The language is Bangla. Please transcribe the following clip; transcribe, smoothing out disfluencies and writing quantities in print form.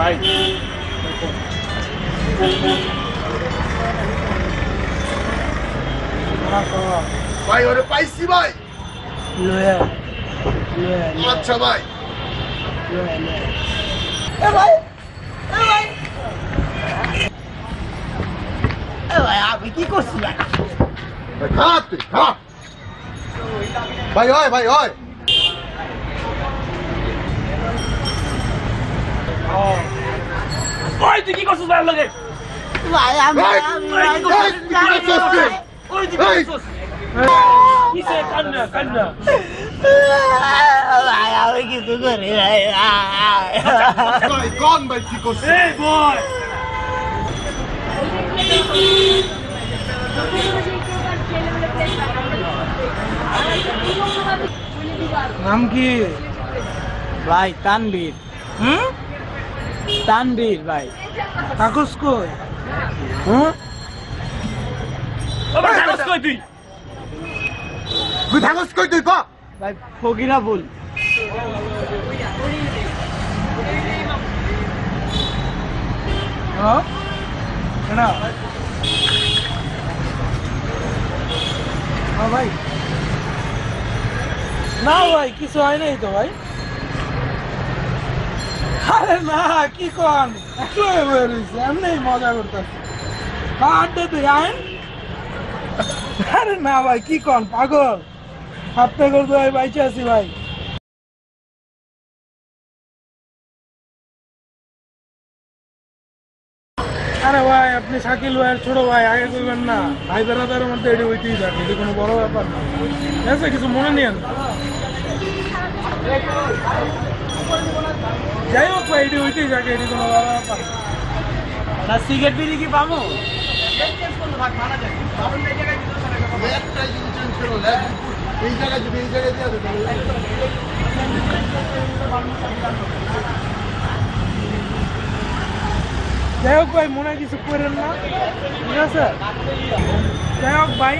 ভাই ভাই ওরে পাইছি ভাই। আচ্ছা ভাই আমি কি করছি খা তুই খা ভাই হয় ভাই হয় ওই তুই কি করছিস ভাই লাগে ভাই আমি ওই তুই কি করছিস কিসে কান্না কান্না ভাই আমি কিছু করি ভাই ভাই কোন ভাই কি করছিস এই বয় নাম কি ভাই? তানবীর। তানবীর ভাই। কাগজ কই? ওবার কাগজ কই তুই তুই থাকস কই তুই ক ভাই ফকিরা বল। হ্যাঁ এটা ভাই না ভাই কিছু হয় নাই তো ভাই। আরে না কি কন একটু বেরিয়েছে এমনি মজা করতেছে আড্ডা তুই আইন। আরে না ভাই কি কন পাগল হাতে করতে ভাই বাইচে আছি ভাই। আরে ভাই আপনি শাকিল ভাইয়ের ছোট ভাই আগে করবেন না ভাই বেড়াদারের মধ্যে এটি হইতেই থাকে এটি কোনো বড় ব্যাপার না ঠিক আছে কিছু মনে নিয়েন যাই হোক ভাই এটি হইতেই থাকে এটি কোনো বড় ব্যাপার না। সিগারেট বিড়ি কি পাবো? একটাই যদি চেঞ্জ করো এই জায়গায় যদি এই জায়গায় দিয়ে দেবে যাই হোক ভাই মনে কিছু করেন না ঠিক আছে যাই হোক ভাই